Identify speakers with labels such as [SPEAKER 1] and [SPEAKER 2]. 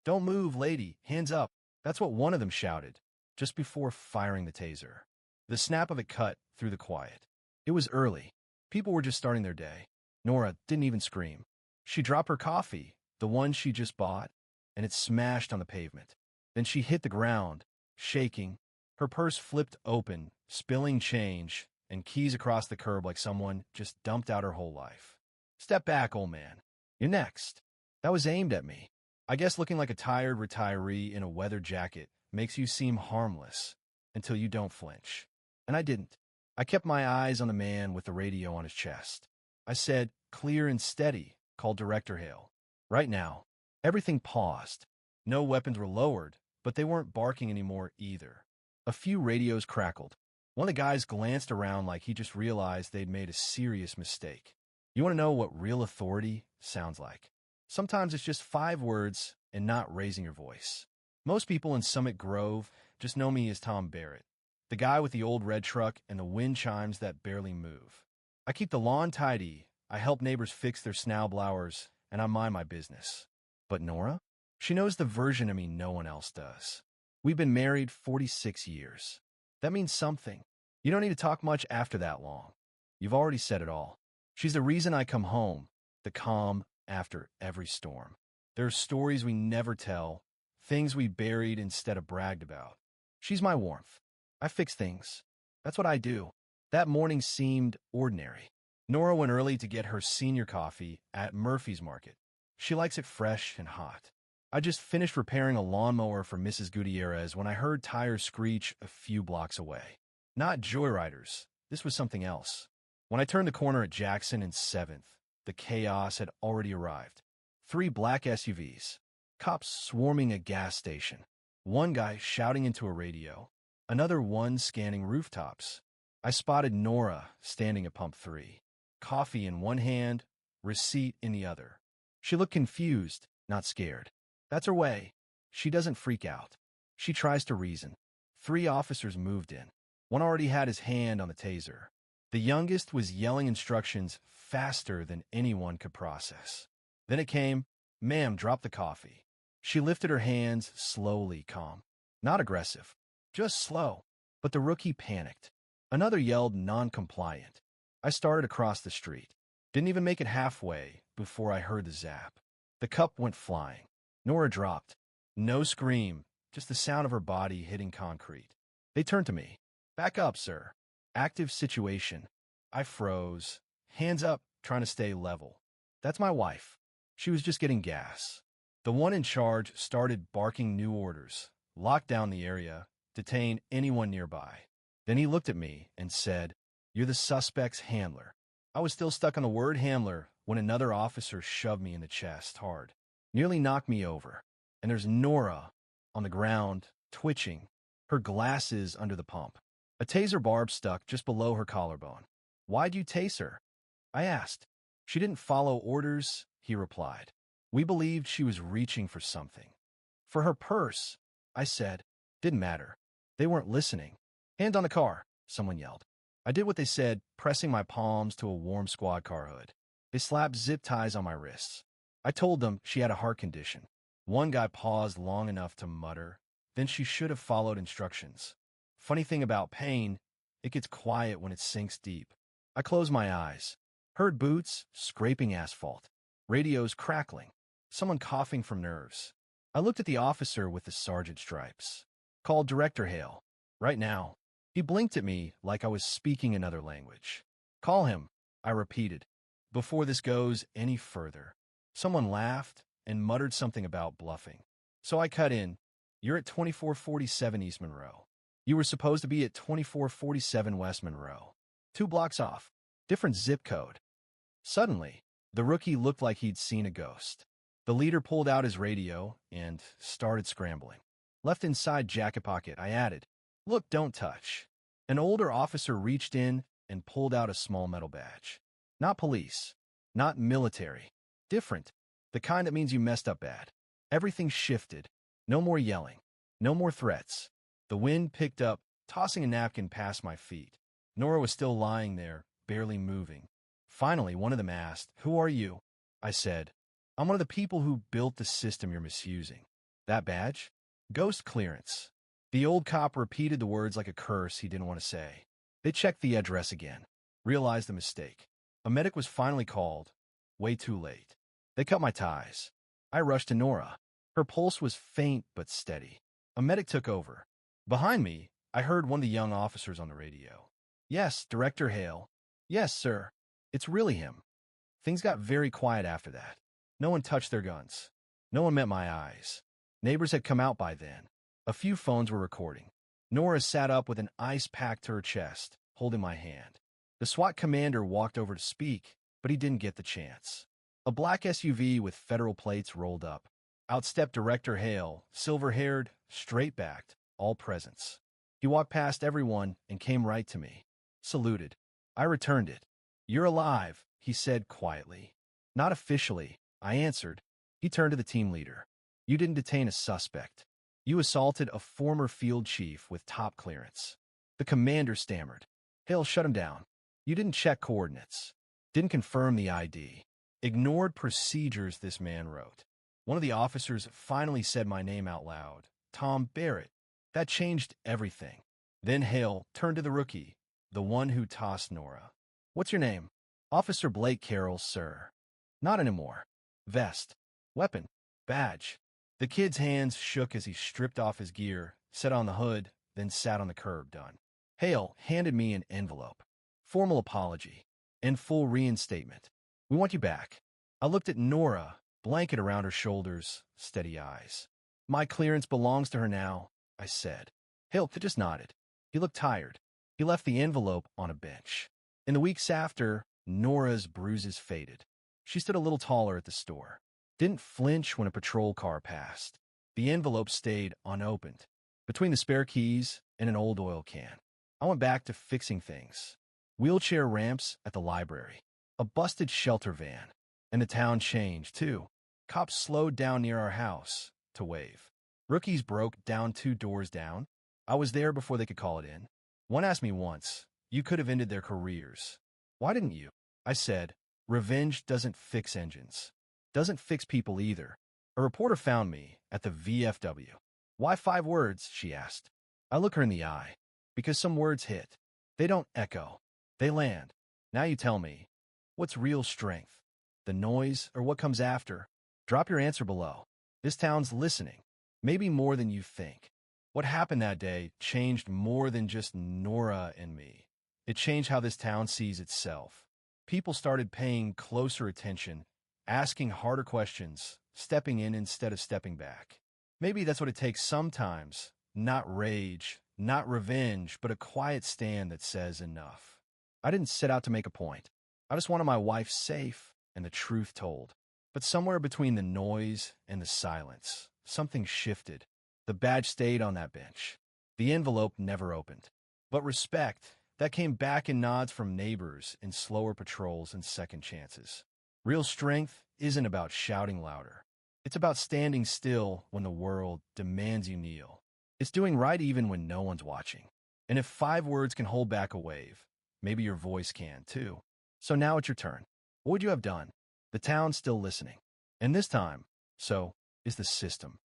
[SPEAKER 1] "Don't move, lady. Hands up." That's what one of them shouted, just before firing the taser. The snap of it cut through the quiet. It was early. People were just starting their day. Nora didn't even scream. She dropped her coffee, the one she just bought, and it smashed on the pavement. Then she hit the ground, shaking. Her purse flipped open, spilling change and keys across the curb like someone just dumped out her whole life. "Step back, old man. You're next." That was aimed at me. I guess looking like a tired retiree in a weather jacket makes you seem harmless until you don't flinch. And I didn't. I kept my eyes on the man with the radio on his chest. I said, clear and steady, called Director Hale. Right now. Everything paused. No weapons were lowered, but they weren't barking anymore either. A few radios crackled. One of the guys glanced around like he just realized they'd made a serious mistake. You want to know what real authority sounds like? Sometimes it's just 5 words and not raising your voice. Most people in Summit Grove just know me as Tom Barrett, the guy with the old red truck and the wind chimes that barely move. I keep the lawn tidy, I help neighbors fix their snowblowers, and I mind my business. But Nora? She knows the version of me no one else does. We've been married 46 years. That means something. You don't need to talk much after that long. You've already said it all. She's the reason I come home, the calm after every storm. There are stories we never tell, things we buried instead of bragged about. She's my warmth. I fix things. That's what I do. That morning seemed ordinary. Nora went early to get her senior coffee at Murphy's Market. She likes it fresh and hot. I just finished repairing a lawnmower for Mrs. Gutierrez when I heard tires screech a few blocks away. Not joyriders. This was something else. When I turned the corner at Jackson and 7th, the chaos had already arrived. 3 black SUVs. Cops swarming a gas station. One guy shouting into a radio. Another one scanning rooftops. I spotted Nora standing at pump 3. Coffee in one hand, receipt in the other. She looked confused, not scared. That's her way. She doesn't freak out. She tries to reason. 3 officers moved in. One already had his hand on the taser. The youngest was yelling instructions faster than anyone could process. Then it came, "Ma'am, drop the coffee." She lifted her hands slowly, calm. Not aggressive, just slow. But the rookie panicked. Another yelled non-compliant. I started across the street. Didn't even make it halfway before I heard the zap. The cup went flying. Nora dropped. No scream, just the sound of her body hitting concrete. They turned to me. "Back up, sir." Active situation. I froze. Hands up, trying to stay level. That's my wife. She was just getting gas. The one in charge started barking new orders. Lock down the area. Detain anyone nearby. Then he looked at me and said, "You're the suspect's handler." I was still stuck on the word handler when another officer shoved me in the chest hard. Nearly knocked me over. And there's Nora on the ground, twitching, her glasses under the pump. A taser barb stuck just below her collarbone. "Why'd you tase her?" I asked. "She didn't follow orders," he replied. "We believed she was reaching for something." "For her purse," I said. Didn't matter. They weren't listening. "Hand on the car," someone yelled. I did what they said, pressing my palms to a warm squad car hood. They slapped zip ties on my wrists. I told them she had a heart condition. One guy paused long enough to mutter, "Then she should have followed instructions." Funny thing about pain, it gets quiet when it sinks deep. I closed my eyes. Heard boots scraping asphalt. Radios crackling. Someone coughing from nerves. I looked at the officer with the sergeant stripes. Called Director Hale. Right now. He blinked at me like I was speaking another language. "Call him," I repeated, "before this goes any further." Someone laughed and muttered something about bluffing. So I cut in. "You're at 2447 East Monroe. You were supposed to be at 2447 West Monroe. 2 blocks off. Different zip code." Suddenly, the rookie looked like he'd seen a ghost. The leader pulled out his radio and started scrambling. Left inside jacket pocket, I added, "Look, don't touch." An older officer reached in and pulled out a small metal badge. Not police. Not military. Different. The kind that means you messed up bad. Everything shifted. No more yelling. No more threats. The wind picked up, tossing a napkin past my feet. Nora was still lying there, barely moving. Finally, one of them asked, "Who are you?" I said, "I'm one of the people who built the system you're misusing." That badge? Ghost clearance. The old cop repeated the words like a curse he didn't want to say. They checked the address again, realized the mistake. A medic was finally called. Way too late. They cut my ties. I rushed to Nora. Her pulse was faint but steady. A medic took over. Behind me, I heard one of the young officers on the radio. Yes, Director Hale. Yes, sir. It's really him. Things got very quiet after that. No one touched their guns. No one met my eyes. Neighbors had come out by then. A few phones were recording. Nora sat up with an ice pack to her chest, holding my hand. The SWAT commander walked over to speak, but he didn't get the chance. A black SUV with federal plates rolled up. Out stepped Director Hale, silver-haired, straight-backed, all presents. He walked past everyone and came right to me. Saluted. I returned it. You're alive, he said quietly. Not officially, I answered. He turned to the team leader. You didn't detain a suspect. You assaulted a former field chief with top clearance. The commander stammered. Hale shut him down. You didn't check coordinates. Didn't confirm the ID. Ignored procedures, this man wrote. One of the officers finally said my name out loud. Tom Barrett. That changed everything. Then Hale turned to the rookie, the one who tossed Nora. What's your name? Officer Blake Carroll, sir. Not anymore. Vest. Weapon. Badge. The kid's hands shook as he stripped off his gear, set on the hood, then sat on the curb, done. Hale handed me an envelope. Formal apology. And full reinstatement. We want you back. I looked at Nora, blanket around her shoulders, steady eyes. My clearance belongs to her now, I said. Hale just nodded. He looked tired. He left the envelope on a bench. In the weeks after, Nora's bruises faded. She stood a little taller at the store. Didn't flinch when a patrol car passed. The envelope stayed unopened, between the spare keys and an old oil can. I went back to fixing things. Wheelchair ramps at the library. A busted shelter van. And the town changed, too. Cops slowed down near our house to wave. Rookies broke down 2 doors down. I was there before they could call it in. One asked me once, you could have ended their careers. Why didn't you? I said, revenge doesn't fix engines. Doesn't fix people either. A reporter found me at the VFW. Why 5 words, she asked. I look her in the eye. Because some words hit. They don't echo. They land. Now you tell me, what's real strength? The noise or what comes after? Drop your answer below. This town's listening. Maybe more than you think. What happened that day changed more than just Nora and me. It changed how this town sees itself. People started paying closer attention, asking harder questions, stepping in instead of stepping back. Maybe that's what it takes sometimes. Not rage, not revenge, but a quiet stand that says enough. I didn't set out to make a point. I just wanted my wife safe and the truth told. But somewhere between the noise and the silence, something shifted. The badge stayed on that bench. The envelope never opened. But respect, that came back in nods from neighbors in slower patrols and second chances. Real strength isn't about shouting louder. It's about standing still when the world demands you kneel. It's doing right even when no one's watching. And if 5 words can hold back a wave, maybe your voice can too. So now it's your turn. What would you have done? The town's still listening. And this time, so is the system.